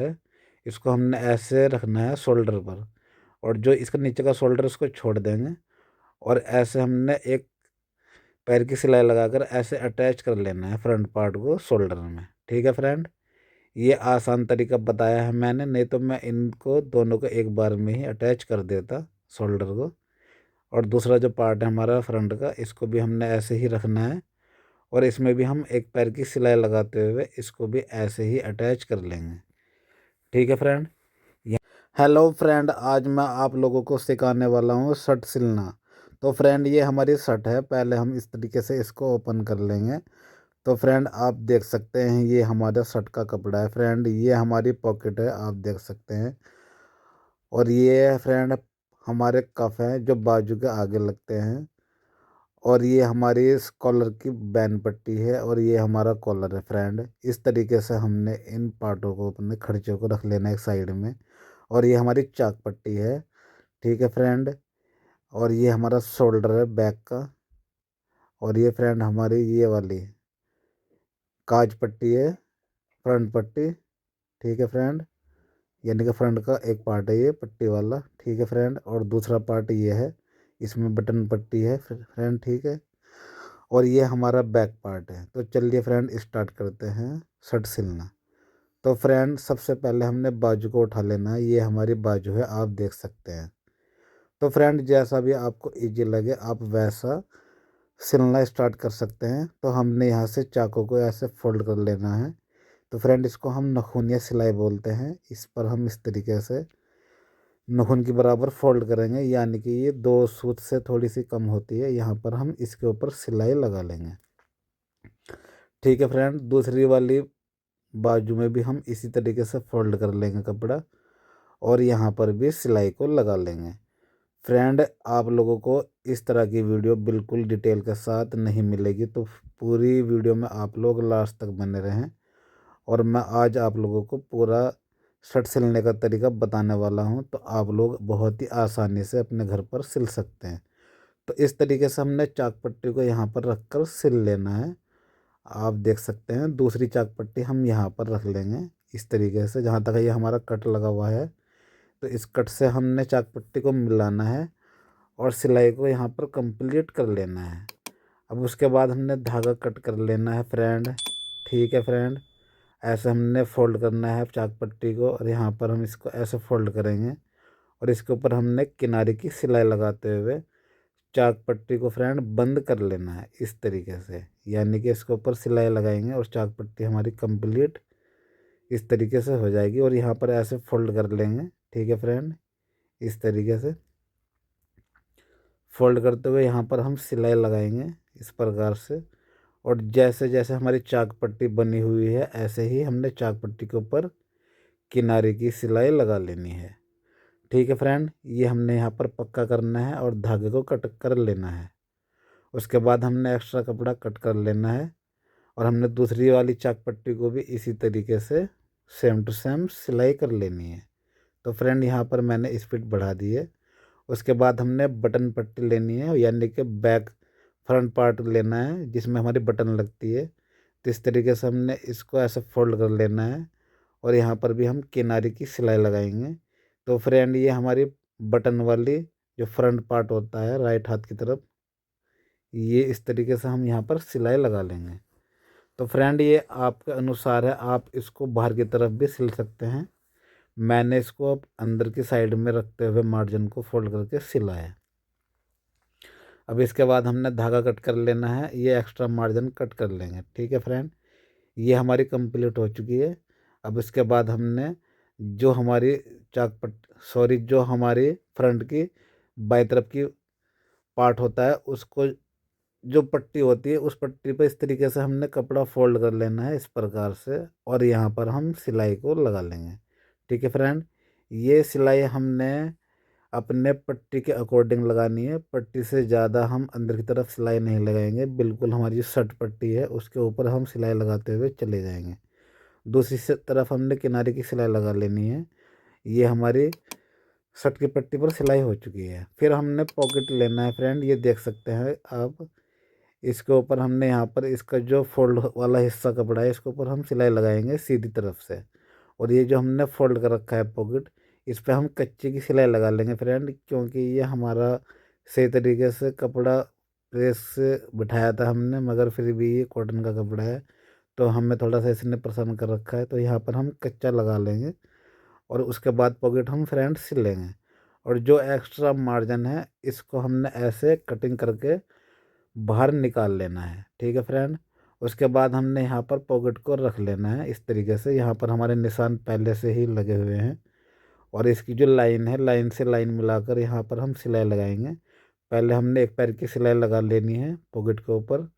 है, इसको हमने ऐसे रखना है शोल्डर पर, और जो इसका नीचे का शोल्डर उसको छोड़ देंगे, और ऐसे हमने एक पैर की सिलाई लगाकर ऐसे अटैच कर लेना है फ्रंट पार्ट को शोल्डर में। ठीक है फ्रेंड, ये आसान तरीका बताया है मैंने, नहीं तो मैं इनको दोनों को एक बार में ही अटैच कर देता शोल्डर को। और दूसरा जो पार्ट है हमारा फ्रंट का, इसको भी हमने ऐसे ही रखना है, और इसमें भी हम एक पैर की सिलाई लगाते हुए इसको भी ऐसे ही अटैच कर लेंगे। ठीक है फ्रेंड। हेलो फ्रेंड, आज मैं आप लोगों को सिखाने वाला हूँ शर्ट सिलना। तो फ्रेंड, ये हमारी शर्ट है, पहले हम इस तरीके से इसको ओपन कर लेंगे। तो फ्रेंड, आप देख सकते हैं ये हमारा शर्ट का कपड़ा है। फ्रेंड, ये हमारी पॉकेट है, आप देख सकते हैं। और ये फ्रेंड हमारे कफ हैं जो बाजू के आगे लगते हैं। और ये हमारी इस कॉलर की बैन पट्टी है, और ये हमारा कॉलर है। फ्रेंड, इस तरीके से हमने इन पार्टों को, अपने खर्चों को रख लेना है एक साइड में। और ये हमारी चाक पट्टी है। ठीक है फ्रेंड, और ये हमारा शोल्डर है बैक का। और ये फ्रेंड हमारी ये वाली काज पट्टी है, फ्रंट पट्टी। ठीक है फ्रेंड, यानी कि फ्रंट का एक पार्ट है ये पट्टी वाला। ठीक है फ्रेंड, और दूसरा पार्ट ये है, इसमें बटन पट्टी है फ्रेंड। ठीक है, और ये हमारा बैक पार्ट है। तो चलिए फ्रेंड, स्टार्ट करते हैं शर्ट सिलना। तो फ्रेंड, सबसे पहले हमने बाजू को उठा लेना है, ये हमारी बाजू है, आप देख सकते हैं। तो फ्रेंड, जैसा भी आपको इजी लगे आप वैसा सिलना स्टार्ट कर सकते हैं। तो हमने यहाँ से चाकू को ऐसे फोल्ड कर लेना है। तो फ्रेंड, इसको हम नखूनिया सिलाई बोलते हैं। इस पर हम इस तरीके से नखून के बराबर फोल्ड करेंगे, यानी कि ये 2 सूत से थोड़ी सी कम होती है, यहाँ पर हम इसके ऊपर सिलाई लगा लेंगे। ठीक है फ्रेंड, दूसरी वाली बाजू में भी हम इसी तरीके से फोल्ड कर लेंगे कपड़ा, और यहाँ पर भी सिलाई को लगा लेंगे। फ्रेंड, आप लोगों को इस तरह की वीडियो बिल्कुल डिटेल के साथ नहीं मिलेगी, तो पूरी वीडियो में आप लोग लास्ट तक बने रहें। और मैं आज आप लोगों को पूरा शर्ट सिलने का तरीका बताने वाला हूं, तो आप लोग बहुत ही आसानी से अपने घर पर सिल सकते हैं। तो इस तरीके से हमने चाक पट्टी को यहाँ पर रख कर सिल लेना है। आप देख सकते हैं दूसरी चाक पट्टी हम यहाँ पर रख लेंगे इस तरीके से, जहाँ तक ये हमारा कट लगा हुआ है। तो इस कट से हमने चाक पट्टी को मिलाना है, और सिलाई को यहाँ पर कंप्लीट कर लेना है। अब उसके बाद हमने धागा कट कर लेना है फ्रेंड। ठीक है फ्रेंड, ऐसे हमने फोल्ड करना है चाक पट्टी को, और यहाँ पर हम इसको ऐसे फोल्ड करेंगे, और इसके ऊपर हमने किनारे की सिलाई लगाते हुए चाक पट्टी को फ्रेंड बंद कर लेना है इस तरीके से, यानी कि इसके ऊपर सिलाई लगाएंगे और चाक पट्टी हमारी कंप्लीट इस तरीके से हो जाएगी। और यहाँ पर ऐसे फोल्ड कर लेंगे। ठीक है फ्रेंड, इस तरीके से फोल्ड करते हुए यहाँ पर हम सिलाई लगाएंगे इस प्रकार से। और जैसे जैसे हमारी चाक पट्टी बनी हुई है, ऐसे ही हमने चाक पट्टी के ऊपर किनारे की सिलाई लगा लेनी है। ठीक है फ्रेंड, ये हमने यहाँ पर पक्का करना है और धागे को कट कर लेना है। उसके बाद हमने एक्स्ट्रा कपड़ा कट कर लेना है, और हमने दूसरी वाली चाक पट्टी को भी इसी तरीके से सेम टू सेम सिलाई कर लेनी है। तो फ्रेंड, यहाँ पर मैंने स्पीड बढ़ा दी है। उसके बाद हमने बटन पट्टी लेनी है, यानी कि बैक फ्रंट पार्ट लेना है जिसमें हमारी बटन लगती है। तो इस तरीके से हमने इसको ऐसे फोल्ड कर लेना है, और यहाँ पर भी हम किनारे की सिलाई लगाएंगे। तो फ्रेंड, ये हमारी बटन वाली जो फ्रंट पार्ट होता है राइट हाथ की तरफ, ये इस तरीके से हम यहाँ पर सिलाई लगा लेंगे। तो फ्रेंड, ये आपके अनुसार है, आप इसको बाहर की तरफ भी सिल सकते हैं। मैंने इसको अब अंदर की साइड में रखते हुए मार्जिन को फोल्ड करके सिला है। अब इसके बाद हमने धागा कट कर लेना है, ये एक्स्ट्रा मार्जिन कट कर लेंगे। ठीक है फ्रेंड, ये हमारी कंप्लीट हो चुकी है। अब इसके बाद हमने जो हमारी जो हमारी फ्रंट की बाई तरफ की पार्ट होता है, उसको जो पट्टी होती है उस पट्टी पर इस तरीके से हमने कपड़ा फोल्ड कर लेना है इस प्रकार से, और यहाँ पर हम सिलाई को लगा लेंगे। ठीक है फ्रेंड, ये सिलाई हमने अपने पट्टी के अकॉर्डिंग लगानी है, पट्टी से ज़्यादा हम अंदर की तरफ सिलाई नहीं लगाएंगे। बिल्कुल हमारी जो शर्ट पट्टी है उसके ऊपर हम सिलाई लगाते हुए चले जाएंगे। दूसरी तरफ हमने किनारे की सिलाई लगा लेनी है। ये हमारी शर्ट की पट्टी पर सिलाई हो चुकी है। फिर हमने पॉकेट लेना है फ्रेंड, ये देख सकते हैं आप। इसके ऊपर हमने यहाँ पर इसका जो फोल्ड वाला हिस्सा कपड़ा है इसके ऊपर हम सिलाई लगाएंगे सीधी तरफ से, और ये जो हमने फोल्ड कर रखा है पॉकेट, इस पे हम कच्चे की सिलाई लगा लेंगे फ्रेंड, क्योंकि ये हमारा सही तरीके से कपड़ा प्रेस से बिठाया था हमने, मगर फिर भी ये कॉटन का कपड़ा है तो हमें थोड़ा सा इसने पसंद कर रखा है, तो यहाँ पर हम कच्चा लगा लेंगे और उसके बाद पॉकेट हम फ्रेंड सिल लेंगे। और जो एक्स्ट्रा मार्जिन है इसको हमने ऐसे कटिंग करके बाहर निकाल लेना है, ठीक है फ्रेंड। उसके बाद हमने यहाँ पर पॉकेट को रख लेना है इस तरीके से, यहाँ पर हमारे निशान पहले से ही लगे हुए हैं और इसकी जो लाइन है, लाइन से लाइन मिलाकर यहाँ पर हम सिलाई लगाएंगे। पहले हमने एक पैर की सिलाई लगा लेनी है पॉकेट के ऊपर,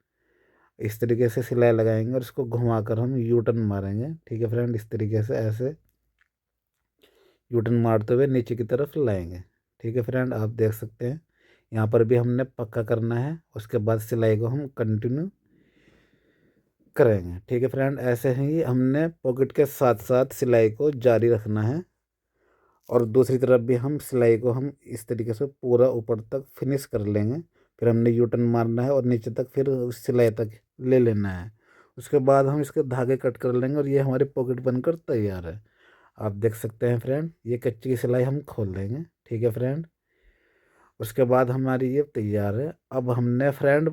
इस तरीके से सिलाई लगाएंगे और इसको घुमाकर हम यू टर्न मारेंगे, ठीक है फ्रेंड। इस तरीके से ऐसे यू टर्न मारते हुए नीचे की तरफ लाएंगे, ठीक है फ्रेंड। आप देख सकते हैं यहाँ पर भी हमने पक्का करना है, उसके बाद सिलाई को हम कंटिन्यू करेंगे, ठीक है फ्रेंड। ऐसे ही हमने पॉकेट के साथ साथ सिलाई को जारी रखना है और दूसरी तरफ भी हम सिलाई को हम इस तरीके से पूरा ऊपर तक फिनिश कर लेंगे। फिर हमने यू टर्न मारना है और नीचे तक फिर उस सिलाई तक ले लेना है। उसके बाद हम इसके धागे कट कर लेंगे और ये हमारी पॉकेट बनकर तैयार है। आप देख सकते हैं फ्रेंड, ये कच्ची की सिलाई हम खोल लेंगे, ठीक है फ्रेंड। उसके बाद हमारी ये तैयार है। अब हमने फ्रेंड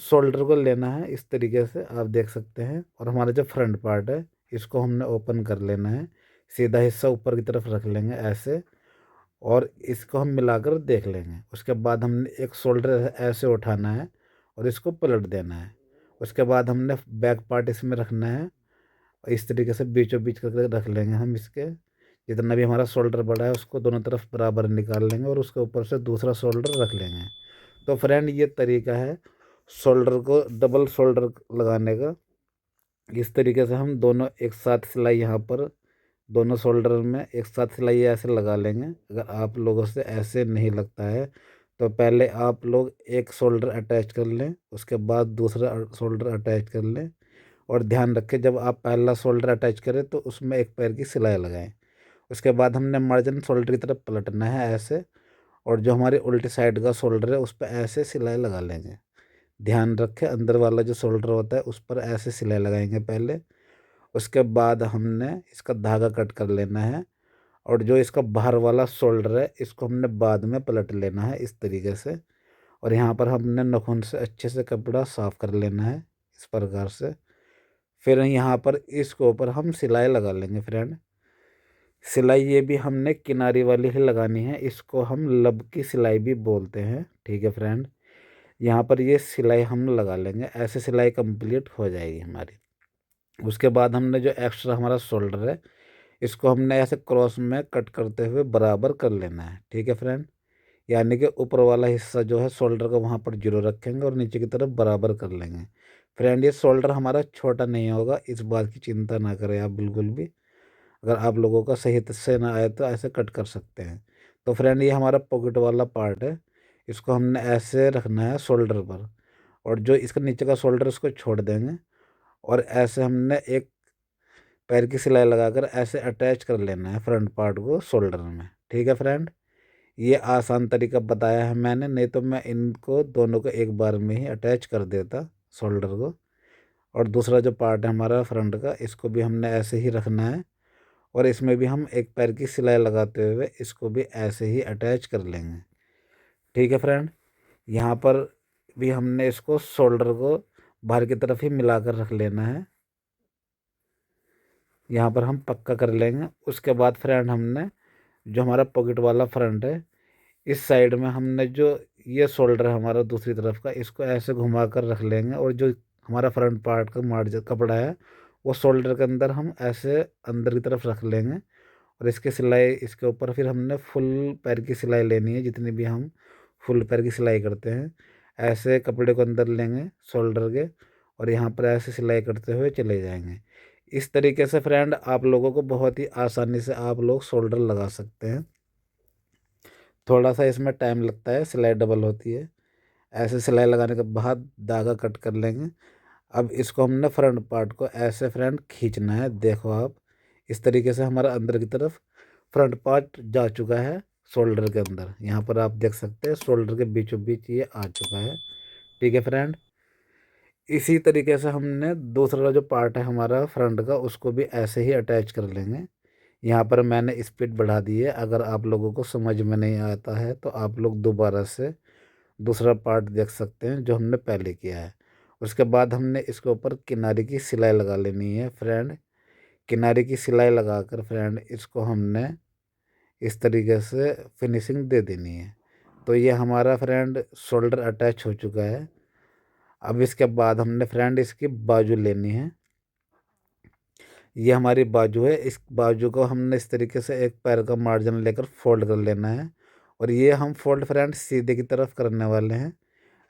शोल्डर को लेना है इस तरीके से, आप देख सकते हैं। और हमारा जो फ्रंट पार्ट है इसको हमने ओपन कर लेना है, सीधा हिस्सा ऊपर की तरफ रख लेंगे ऐसे और इसको हम मिलाकर देख लेंगे। उसके बाद हमने एक शोल्डर ऐसे उठाना है और इसको पलट देना है। उसके बाद हमने बैक पार्ट इसमें रखना है और इस तरीके से बीचों बीच करके रख लेंगे हम इसके। जितना भी हमारा शोल्डर बड़ा है उसको दोनों तरफ बराबर निकाल लेंगे और उसके ऊपर से दूसरा शोल्डर रख लेंगे। तो फ्रेंड ये तरीका है शोल्डर को डबल शोल्डर लगाने का। इस तरीके से हम दोनों एक साथ सिलाई यहाँ पर दोनों शोल्डर में एक साथ सिलाई ऐसे लगा लेंगे। अगर आप लोगों से ऐसे नहीं लगता है तो पहले आप लोग एक शोल्डर अटैच कर लें, उसके बाद दूसरा शोल्डर अटैच कर लें। और ध्यान रखें जब आप पहला शोल्डर अटैच करें तो उसमें एक पैर की सिलाई लगाएं। उसके बाद हमने मार्जिन शोल्डर की तरफ पलटना है ऐसे, और जो हमारे उल्टी साइड का शोल्डर है उस पर ऐसे सिलाई लगा लेंगे। ध्यान रखें अंदर वाला जो शोल्डर होता है उस पर ऐसे सिलाई लगाएंगे पहले। उसके बाद हमने इसका धागा कट कर लेना है और जो इसका बाहर वाला शोल्डर है इसको हमने बाद में पलट लेना है इस तरीके से। और यहाँ पर हमने नाखून से अच्छे से कपड़ा साफ कर लेना है इस प्रकार से। फिर यहाँ पर इसके ऊपर हम सिलाई लगा लेंगे फ्रेंड। सिलाई ये भी हमने किनारी वाली ही लगानी है, इसको हम लब की सिलाई भी बोलते हैं, ठीक है फ्रेंड। यहाँ पर ये सिलाई हम लगा लेंगे, ऐसे सिलाई कंप्लीट हो जाएगी हमारी। उसके बाद हमने जो एक्स्ट्रा हमारा शोल्डर है इसको हमने ऐसे क्रॉस में कट करते हुए बराबर कर लेना है, ठीक है फ्रेंड। यानी कि ऊपर वाला हिस्सा जो है शोल्डर का वहाँ पर जीरो रखेंगे और नीचे की तरफ बराबर कर लेंगे। फ्रेंड ये शोल्डर हमारा छोटा नहीं होगा, इस बात की चिंता ना करें आप बिल्कुल भी। अगर आप लोगों का सही से ना आए तो ऐसे कट कर सकते हैं। तो फ्रेंड ये हमारा पॉकेट वाला पार्ट है, इसको हमने ऐसे रखना है शोल्डर पर और जो इसका नीचे का शोल्डर उसको छोड़ देंगे और ऐसे हमने एक पैर की सिलाई लगाकर ऐसे अटैच कर लेना है फ्रंट पार्ट को शोल्डर में, ठीक है फ्रेंड। ये आसान तरीका बताया है मैंने, नहीं तो मैं इनको दोनों को एक बार में ही अटैच कर देता शोल्डर को। और दूसरा जो पार्ट है हमारा फ्रंट का इसको भी हमने ऐसे ही रखना है और इसमें भी हम एक पैर की सिलाई लगाते हुए इसको भी ऐसे ही अटैच कर लेंगे, ठीक है फ्रेंड। यहाँ पर भी हमने इसको शोल्डर को बाहर की तरफ ही मिलाकर रख लेना है, यहाँ पर हम पक्का कर लेंगे। उसके बाद फ्रेंड हमने जो हमारा पॉकेट वाला फ्रंट है इस साइड में हमने जो ये शोल्डर है हमारा दूसरी तरफ का इसको ऐसे घुमा कर रख लेंगे और जो हमारा फ्रंट पार्ट का मार्जिन कपड़ा है वो शोल्डर के अंदर हम ऐसे अंदर की तरफ रख लेंगे। और इसकी सिलाई इसके ऊपर फिर हमने फुल पैर की सिलाई लेनी है, जितनी भी हम फुल पैर की सिलाई करते हैं ऐसे कपड़े को अंदर लेंगे शोल्डर के और यहाँ पर ऐसे सिलाई करते हुए चले जाएंगे। इस तरीके से फ्रेंड आप लोगों को बहुत ही आसानी से आप लोग शोल्डर लगा सकते हैं। थोड़ा सा इसमें टाइम लगता है, सिलाई डबल होती है। ऐसे सिलाई लगाने के बाद धागा कट कर लेंगे। अब इसको हमने फ्रंट पार्ट को ऐसे फ्रेंड खींचना है, देखो आप इस तरीके से हमारा अंदर की तरफ फ्रंट पार्ट जा चुका है शोल्डर के अंदर। यहाँ पर आप देख सकते हैं शोल्डर के बीचों बीच ये आ चुका है, ठीक है फ्रेंड। इसी तरीके से हमने दूसरा जो पार्ट है हमारा फ्रंट का, उसको भी ऐसे ही अटैच कर लेंगे। यहाँ पर मैंने स्पीड बढ़ा दी है। अगर आप लोगों को समझ में नहीं आता है तो आप लोग दोबारा से दूसरा पार्ट देख सकते हैं जो हमने पहले किया है। उसके बाद हमने इसके ऊपर किनारे की सिलाई लगा लेनी है फ्रेंड। किनारे की सिलाई लगाकर फ्रेंड इसको हमने इस तरीके से फिनिशिंग दे देनी है। तो ये हमारा फ्रेंड शोल्डर अटैच हो चुका है। अब इसके बाद हमने फ्रेंड इसकी बाजू लेनी है। ये हमारी बाजू है। इस बाजू को हमने इस तरीके से एक पैर का मार्जिन लेकर फोल्ड कर लेना है। और ये हम फोल्ड फ्रेंड सीधे की तरफ करने वाले हैं।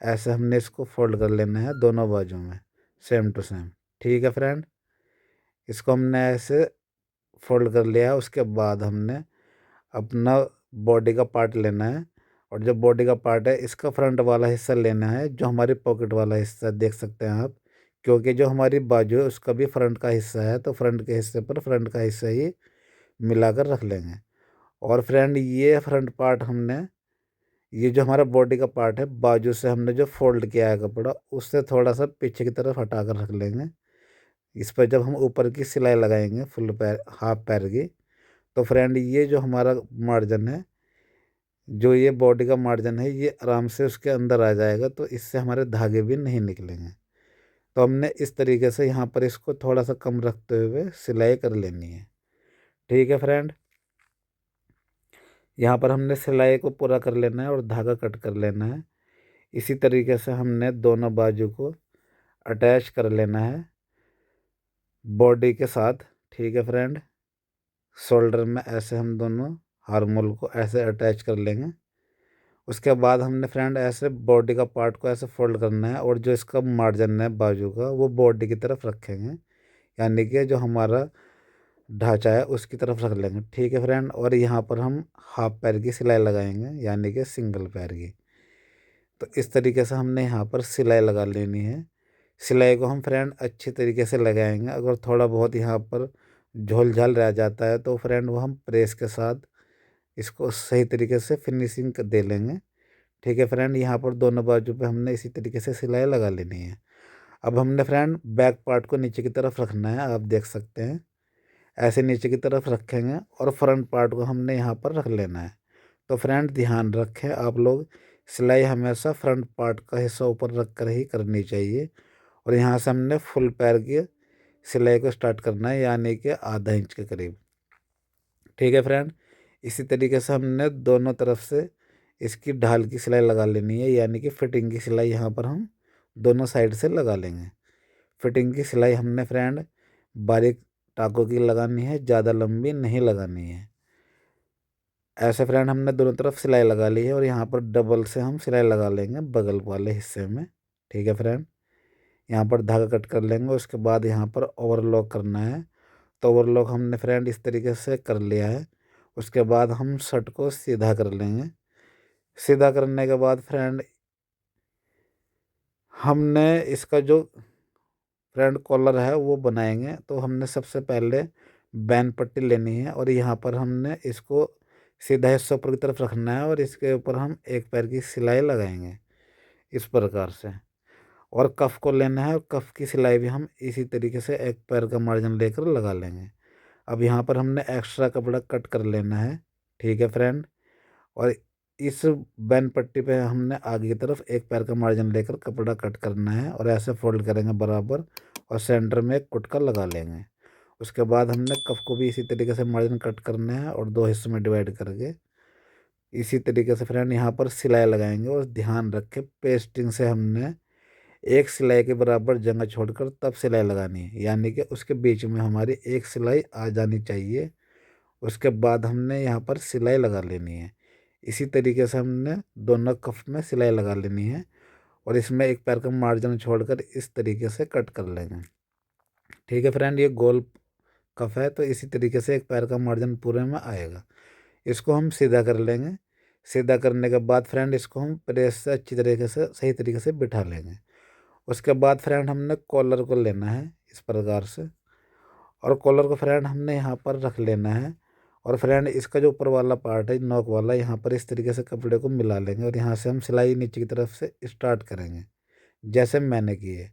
ऐसे हमने इसको फोल्ड कर लेना है दोनों बाजू में, सेम टू सेम। ठीक है फ्रेंड, इसको हमने ऐसे फोल्ड कर लिया है। उसके बाद हमने अपना बॉडी का पार्ट लेना है। और जो बॉडी का पार्ट है इसका फ्रंट वाला हिस्सा लेना है, जो हमारी पॉकेट वाला हिस्सा देख सकते हैं आप। क्योंकि जो हमारी बाजू है उसका भी फ्रंट का हिस्सा है, तो फ्रंट के हिस्से पर फ्रंट का हिस्सा ही मिलाकर रख लेंगे। और फ्रेंड ये फ्रंट पार्ट हमने, ये जो हमारा बॉडी का पार्ट है, बाजू से हमने जो फोल्ड किया है कपड़ा, उससे थोड़ा सा पीछे की तरफ हटा कर रख लेंगे। इस पर जब हम ऊपर की सिलाई लगाएंगे फुल पैर, हाफ पैर की, तो फ्रेंड ये जो हमारा मार्जिन है, जो ये बॉडी का मार्जिन है, ये आराम से उसके अंदर आ जाएगा। तो इससे हमारे धागे भी नहीं निकलेंगे। तो हमने इस तरीके से यहाँ पर इसको थोड़ा सा कम रखते हुए सिलाई कर लेनी है। ठीक है फ्रेंड, यहाँ पर हमने सिलाई को पूरा कर लेना है और धागा कट कर लेना है। इसी तरीके से हमने दोनों बाजू को अटैच कर लेना है बॉडी के साथ। ठीक है फ्रेंड, शोल्डर में ऐसे हम दोनों हार्मोल को ऐसे अटैच कर लेंगे। उसके बाद हमने फ्रेंड ऐसे बॉडी का पार्ट को ऐसे फोल्ड करना है, और जो इसका मार्जिन है बाजू का, वो बॉडी की तरफ रखेंगे, यानी कि जो हमारा ढांचा है उसकी तरफ रख लेंगे। ठीक है फ्रेंड, और यहाँ पर हम हाफ पैर की सिलाई लगाएंगे, यानी कि सिंगल पैर की। तो इस तरीके से हमने यहाँ पर सिलाई लगा लेनी है। सिलाई को हम फ्रेंड अच्छी तरीके से लगाएंगे। अगर थोड़ा बहुत यहाँ पर झोल झाल रह जाता है तो फ्रेंड वो हम प्रेस के साथ इसको सही तरीके से फिनिशिंग दे लेंगे। ठीक है फ्रेंड, यहाँ पर दोनों बाजू पे हमने इसी तरीके से सिलाई लगा लेनी है। अब हमने फ्रेंड बैक पार्ट को नीचे की तरफ रखना है, आप देख सकते हैं ऐसे नीचे की तरफ रखेंगे, और फ्रंट पार्ट को हमने यहाँ पर रख लेना है। तो फ्रेंड ध्यान रखें आप लोग, सिलाई हमेशा फ्रंट पार्ट का हिस्सा ऊपर रख कर ही करनी चाहिए। और यहाँ से हमने फुल पैर की सिलाई को स्टार्ट करना है, यानी कि आधा इंच के करीब। ठीक है फ्रेंड, इसी तरीके से हमने दोनों तरफ से इसकी ढाल की सिलाई लगा लेनी है, यानी कि फिटिंग की सिलाई यहाँ पर हम दोनों साइड से लगा लेंगे। फिटिंग की सिलाई हमने फ्रेंड बारीक टाकों की लगानी है, ज़्यादा लंबी नहीं लगानी है। ऐसे फ्रेंड हमने दोनों तरफ सिलाई लगा ली है, और यहाँ पर डबल से हम सिलाई लगा लेंगे बगल वाले हिस्से में। ठीक है फ्रेंड, यहाँ पर धागा कट कर लेंगे। उसके बाद यहाँ पर ओवरलॉक करना है। तो ओवरलॉक हमने फ्रेंड इस तरीके से कर लिया है। उसके बाद हम शर्ट को सीधा कर लेंगे। सीधा करने के बाद फ्रेंड हमने इसका जो फ्रंट कॉलर है वो बनाएंगे। तो हमने सबसे पहले बैन पट्टी लेनी है, और यहाँ पर हमने इसको सीधा हिस्सा ऊपर की तरफ रखना है, और इसके ऊपर हम एक पैर की सिलाई लगाएंगे इस प्रकार से। और कफ को लेना है, और कफ की सिलाई भी हम इसी तरीके से एक पैर का मार्जिन लेकर लगा लेंगे। अब यहाँ पर हमने एक्स्ट्रा कपड़ा कट कर लेना है। ठीक है फ्रेंड, और इस बैन पट्टी पे हमने आगे की तरफ एक पैर का मार्जिन लेकर कपड़ा कट करना है, और ऐसे फोल्ड करेंगे बराबर, और सेंटर में एक कुटका लगा लेंगे। उसके बाद हमने कफ को भी इसी तरीके से मार्जिन कट करना है, और दो हिस्सों में डिवाइड करके इसी तरीके से फ्रेंड यहाँ पर सिलाई लगाएंगे। और ध्यान रखें, पेस्टिंग से हमने एक सिलाई के बराबर जगह छोड़कर तब सिलाई लगानी है, यानी कि उसके बीच में हमारी एक सिलाई आ जानी चाहिए। उसके बाद हमने यहाँ पर सिलाई लगा लेनी है। इसी तरीके से हमने दोनों कफ में सिलाई लगा लेनी है, और इसमें एक पैर का मार्जिन छोड़कर इस तरीके से कट कर लेंगे। ठीक है फ्रेंड, ये गोल कफ है, तो इसी तरीके से एक पैर का मार्जिन पूरे में आएगा। इसको हम सीधा कर लेंगे। सीधा करने के बाद फ्रेंड इसको हम प्रेस से अच्छी तरीके से सही तरीके से बिठा लेंगे। उसके बाद फ्रेंड हमने कॉलर को लेना है इस प्रकार से, और कॉलर को फ्रेंड हमने यहाँ पर रख लेना है। और फ्रेंड इसका जो ऊपर वाला पार्ट है नोक वाला, यहाँ पर इस तरीके से कपड़े को मिला लेंगे, और यहाँ से हम सिलाई नीचे की तरफ से स्टार्ट करेंगे जैसे मैंने की है।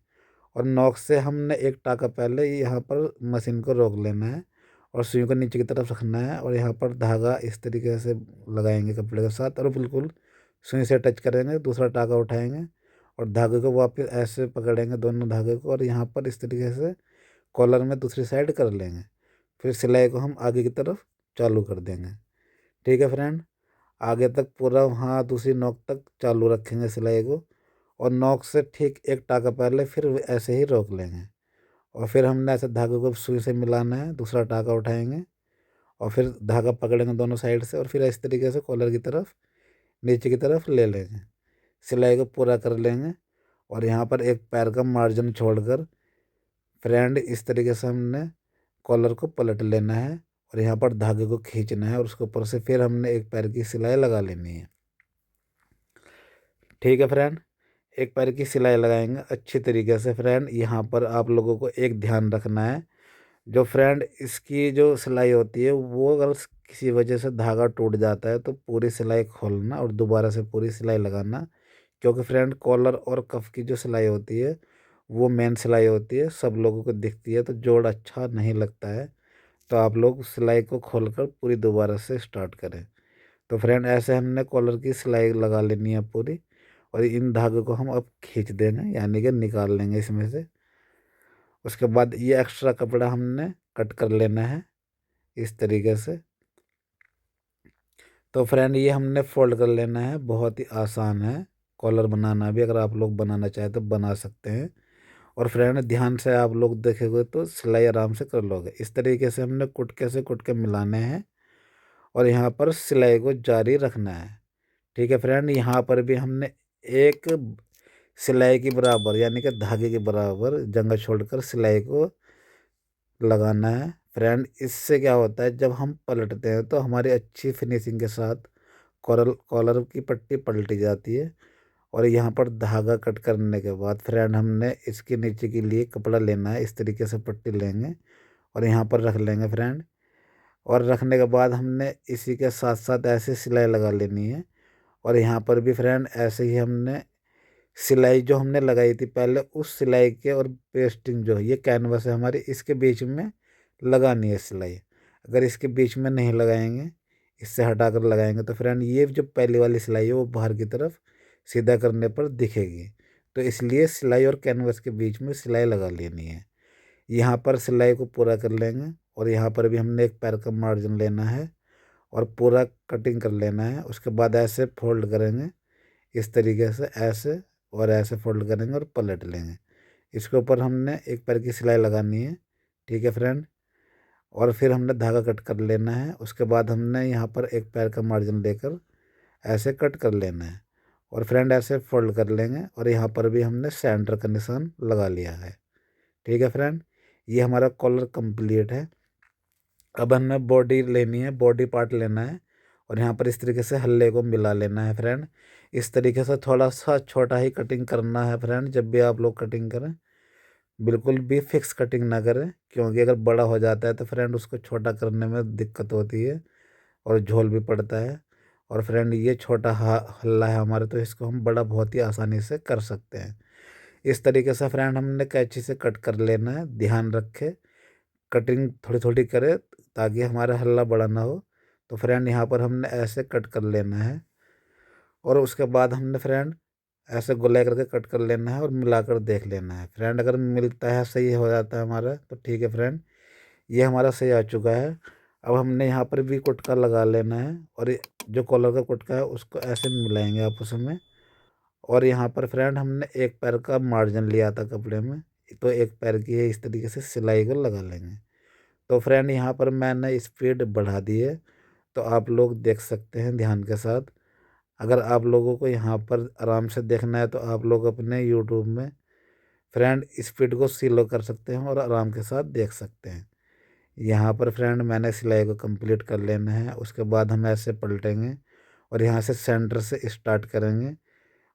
और नॉक से हमने एक टाँका पहले यहाँ पर मशीन को रोक लेना है और सुई को नीचे की तरफ रखना है और यहाँ पर धागा इस तरीके से लगाएंगे कपड़े के साथ और बिल्कुल सुई से टच करेंगे, दूसरा टाँका उठाएंगे और धागे को वापस ऐसे पकड़ेंगे दोनों धागे को और यहाँ पर इस तरीके से कॉलर में दूसरी साइड कर लेंगे। फिर सिलाई को हम आगे की तरफ चालू कर देंगे। ठीक है फ्रेंड, आगे तक पूरा वहाँ दूसरी नोक तक चालू रखेंगे सिलाई को और नोक से ठीक एक टाँका पहले फिर ऐसे ही रोक लेंगे और फिर हमने ऐसे धागे को सुई से मिलाना है, दूसरा टाँका उठाएंगे और फिर धागा पकड़ेंगे दोनों साइड से और फिर इस तरीके से कॉलर की तरफ नीचे की तरफ ले लेंगे, सिलाई को पूरा कर लेंगे और यहाँ पर एक पैर का मार्जिन छोड़कर फ्रेंड इस तरीके से हमने कॉलर को पलट लेना है और यहाँ पर धागे को खींचना है और उसके ऊपर से फिर हमने एक पैर की सिलाई लगा लेनी है। ठीक है फ्रेंड, एक पैर की सिलाई लगाएंगे अच्छी तरीके से। फ्रेंड यहाँ पर आप लोगों को एक ध्यान रखना है, जो फ्रेंड इसकी जो सिलाई होती है वो अगर किसी वजह से धागा टूट जाता है तो पूरी सिलाई खोलना और दोबारा से पूरी सिलाई लगाना, क्योंकि फ्रेंड कॉलर और कफ की जो सिलाई होती है वो मेन सिलाई होती है, सब लोगों को दिखती है तो जोड़ अच्छा नहीं लगता है। तो आप लोग सिलाई को खोलकर पूरी दोबारा से स्टार्ट करें। तो फ्रेंड ऐसे हमने कॉलर की सिलाई लगा लेनी है पूरी और इन धागे को हम अब खींच देंगे यानी कि निकाल लेंगे इसमें से। उसके बाद ये एक्स्ट्रा कपड़ा हमने कट कर लेना है इस तरीके से। तो फ्रेंड ये हमने फोल्ड कर लेना है, बहुत ही आसान है कॉलर बनाना भी, अगर आप लोग बनाना चाहें तो बना सकते हैं। और फ्रेंड ध्यान से आप लोग देखेंगे तो सिलाई आराम से कर लोगे। इस तरीके से हमने कुटके से कुटके मिलाने हैं और यहाँ पर सिलाई को जारी रखना है। ठीक है फ्रेंड, यहाँ पर भी हमने एक सिलाई के बराबर यानी कि धागे के बराबर जगह छोड़कर सिलाई को लगाना है। फ्रेंड इससे क्या होता है, जब हम पलटते हैं तो हमारी अच्छी फिनिशिंग के साथ कॉलर कॉलर की पट्टी पलटी जाती है। और यहाँ पर धागा कट करने के बाद फ्रेंड हमने इसके नीचे के लिए कपड़ा लेना है, इस तरीके से पट्टी लेंगे और यहाँ पर रख लेंगे फ्रेंड। और रखने के बाद हमने इसी के साथ साथ ऐसे सिलाई लगा लेनी है और यहाँ पर भी फ्रेंड ऐसे ही हमने सिलाई जो हमने लगाई थी पहले उस सिलाई के और पेस्टिंग जो ये कैनवस है हमारी इसके बीच में लगानी है सिलाई। अगर इसके बीच में नहीं लगाएंगे, इससे हटाकर लगाएंगे तो फ्रेंड ये जो पहली वाली सिलाई है वो बाहर की तरफ सीधा करने पर दिखेगी। तो इसलिए सिलाई और कैनवस के बीच में सिलाई लगा लेनी है। यहाँ पर सिलाई को पूरा कर लेंगे और यहाँ पर भी हमने एक पैर का मार्जिन लेना है और पूरा कटिंग कर लेना है। उसके बाद ऐसे फोल्ड करेंगे इस तरीके से, ऐसे और ऐसे फोल्ड करेंगे और पलट लेंगे। इसके ऊपर हमने एक पैर की सिलाई लगानी है। ठीक है फ्रेंड, और फिर हमने धागा कट कर लेना है। उसके बाद हमने यहाँ पर एक पैर का मार्जिन लेकर ऐसे कट कर लेना है और फ्रेंड ऐसे फोल्ड कर लेंगे और यहाँ पर भी हमने सेंटर का निशान लगा लिया है। ठीक है फ्रेंड, ये हमारा कॉलर कंप्लीट है। अब हमें बॉडी लेनी है, बॉडी पार्ट लेना है और यहाँ पर इस तरीके से हल्ले को मिला लेना है फ्रेंड। इस तरीके से थोड़ा सा छोटा ही कटिंग करना है फ्रेंड। जब भी आप लोग कटिंग करें बिल्कुल भी फिक्स कटिंग ना करें, क्योंकि अगर बड़ा हो जाता है तो फ्रेंड उसको छोटा करने में दिक्कत होती है और झोल भी पड़ता है। और फ्रेंड ये छोटा हल्ला है हमारे, तो इसको हम बड़ा बहुत ही आसानी से कर सकते हैं। इस तरीके से फ्रेंड हमने कैंची से कट कर लेना है। ध्यान रखें कटिंग थोड़ी थोड़ी करें ताकि हमारा हल्ला बड़ा ना हो। तो फ्रेंड यहाँ पर हमने ऐसे कट कर लेना है और उसके बाद हमने फ्रेंड ऐसे गोलाई करके कट कर लेना है और मिलाकर देख लेना है फ्रेंड। अगर मिलता है सही हो जाता है हमारा तो ठीक है फ्रेंड, ये हमारा सही आ चुका है। अब हमने यहाँ पर भी कुटका लगा लेना है और जो कॉलर का कुटका है उसको ऐसे मिलाएंगे आपस में। और यहाँ पर फ्रेंड हमने एक पैर का मार्जिन लिया था कपड़े में, तो एक पैर की है इस तरीके से सिलाई को लगा लेंगे। तो फ्रेंड यहाँ पर मैंने स्पीड बढ़ा दी है, तो आप लोग देख सकते हैं ध्यान के साथ। अगर आप लोगों को यहाँ पर आराम से देखना है तो आप लोग अपने यूट्यूब में फ्रेंड स्पीड को स्लो कर सकते हैं और आराम के साथ देख सकते हैं। यहाँ पर फ्रेंड मैंने सिलाई को कंप्लीट कर लेना है। उसके बाद हम ऐसे पलटेंगे और यहाँ से सेंटर से स्टार्ट करेंगे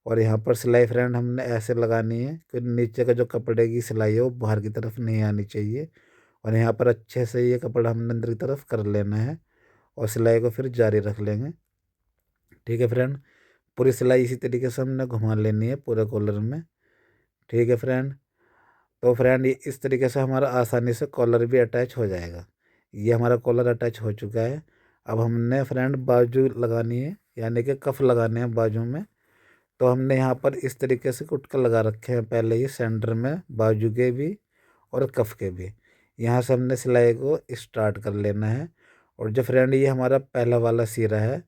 और यहाँ पर सिलाई फ्रेंड हमने ऐसे लगानी है कि नीचे का जो कपड़े की सिलाई है वो बाहर की तरफ नहीं आनी चाहिए। और यहाँ पर अच्छे से ये कपड़ा हमने अंदर की तरफ कर लेना है और सिलाई को फिर जारी रख लेंगे। ठीक है फ्रेंड, पूरी सिलाई इसी तरीके से हमने घुमा लेनी है पूरे कॉलर में। ठीक है फ्रेंड, तो फ्रेंड ये इस तरीके से हमारा आसानी से कॉलर भी अटैच हो जाएगा। ये हमारा कॉलर अटैच हो चुका है। अब हमने फ्रेंड बाजू लगानी है, यानी कि कफ लगाने हैं बाजू में। तो हमने यहाँ पर इस तरीके से कुटका लगा रखे हैं पहले ही, सेंटर में बाजू के भी और कफ के भी। यहाँ से हमने सिलाई को स्टार्ट कर लेना है। और जो फ्रेंड ये हमारा पहला वाला सिरा है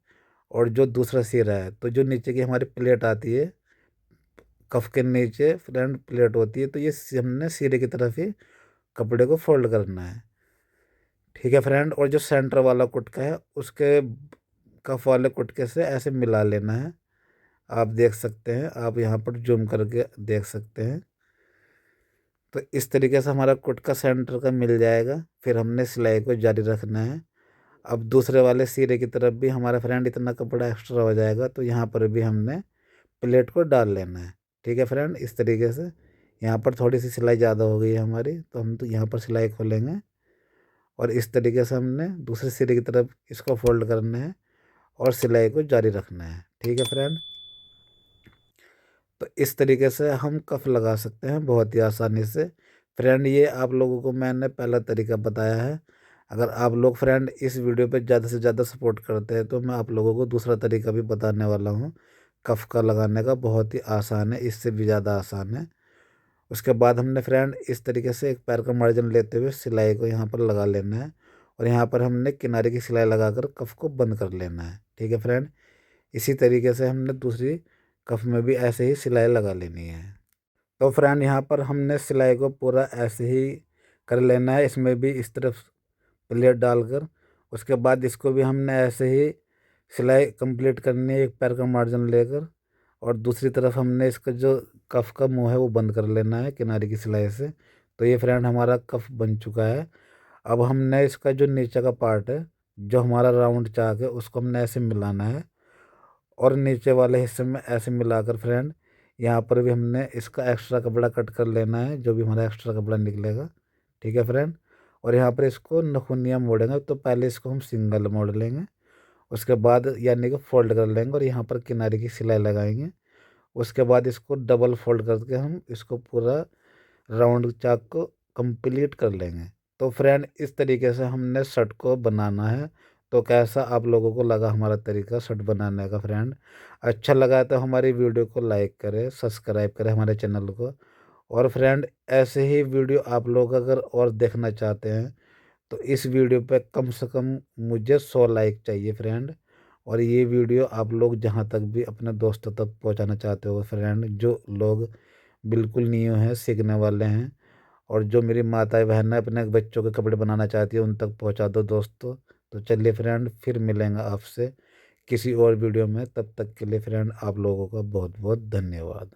और जो दूसरा सिरा है, तो जो नीचे की हमारी प्लेट आती है, कफ के नीचे फ्रंट प्लेट होती है, तो ये हमने सिरे की तरफ ही कपड़े को फोल्ड करना है। ठीक है फ्रेंड। और जो सेंटर वाला कुटका है उसके कफ वाले कुटके से ऐसे मिला लेना है। आप देख सकते हैं, आप यहाँ पर जूम करके देख सकते हैं। तो इस तरीके से हमारा कुटका सेंटर का मिल जाएगा। फिर हमने सिलाई को जारी रखना है। अब दूसरे वाले सिरे की तरफ भी हमारा फ्रेंड इतना कपड़ा एक्स्ट्रा हो जाएगा, तो यहाँ पर भी हमने प्लेट को डाल लेना है। ठीक है फ्रेंड, इस तरीके से। यहाँ पर थोड़ी सी सिलाई ज़्यादा हो गई है हमारी, तो हम तो यहाँ पर सिलाई खोलेंगे और इस तरीके से हमने दूसरे सिरे की तरफ इसको फोल्ड करना है और सिलाई को जारी रखना है। ठीक है फ्रेंड। तो इस तरीके से हम कफ लगा सकते हैं बहुत ही आसानी से। फ्रेंड ये आप लोगों को मैंने पहला तरीका बताया है। अगर आप लोग फ्रेंड इस वीडियो पे ज़्यादा से ज़्यादा सपोर्ट करते हैं तो मैं आप लोगों को दूसरा तरीका भी बताने वाला हूँ कफ का लगाने का। बहुत ही आसान है, इससे भी ज़्यादा आसान है। उसके बाद हमने फ्रेंड इस तरीके से एक पैर का मार्जिन लेते हुए सिलाई को यहाँ पर लगा लेना है और यहाँ पर हमने किनारे की सिलाई लगाकर कफ को बंद कर लेना है। ठीक है फ्रेंड। इसी तरीके से हमने दूसरी कफ में भी ऐसे ही सिलाई लगा लेनी है। तो फ्रेंड यहाँ पर हमने सिलाई को पूरा ऐसे ही कर लेना है, इसमें भी इस तरफ प्लेट डालकर। उसके बाद इसको भी हमने ऐसे ही सिलाई कंप्लीट करनी है, एक पैर का मार्जिन लेकर। और दूसरी तरफ हमने इसका जो कफ का मुंह है वो बंद कर लेना है किनारे की सिलाई से। तो ये फ्रेंड हमारा कफ बन चुका है। अब हमने इसका जो नीचे का पार्ट है, जो हमारा राउंड चाक है, उसको हमने ऐसे मिलाना है और नीचे वाले हिस्से में ऐसे मिलाकर फ्रेंड यहाँ पर भी हमने इसका एक्स्ट्रा कपड़ा कट कर लेना है, जो भी हमारा एक्स्ट्रा कपड़ा निकलेगा। ठीक है फ्रेंड। और यहाँ पर इसको नखुनिया मोड़ेंगे, तो पहले इसको हम सिंगल मोड़ लेंगे, उसके बाद यानी कि फोल्ड कर लेंगे और यहाँ पर किनारे की सिलाई लगाएंगे। उसके बाद इसको डबल फोल्ड करके हम इसको पूरा राउंड चाक को कंप्लीट कर लेंगे। तो फ्रेंड इस तरीके से हमने शर्ट को बनाना है। तो कैसा आप लोगों को लगा हमारा तरीका शर्ट बनाने का फ्रेंड? अच्छा लगा तो हमारी वीडियो को लाइक करें, सब्सक्राइब करें हमारे चैनल को। और फ्रेंड ऐसे ही वीडियो आप लोग अगर और देखना चाहते हैं तो इस वीडियो पे कम से कम मुझे 100 लाइक चाहिए फ्रेंड। और ये वीडियो आप लोग जहाँ तक भी अपने दोस्तों तक पहुँचाना चाहते हो फ्रेंड, जो लोग बिल्कुल न्यू हैं, सीखने वाले हैं, और जो मेरी माताएं बहनें अपने बच्चों के कपड़े बनाना चाहती है उन तक पहुँचा दो दोस्तों। तो चलिए फ्रेंड, फिर मिलेंगे आपसे किसी और वीडियो में। तब तक के लिए फ्रेंड आप लोगों का बहुत बहुत धन्यवाद।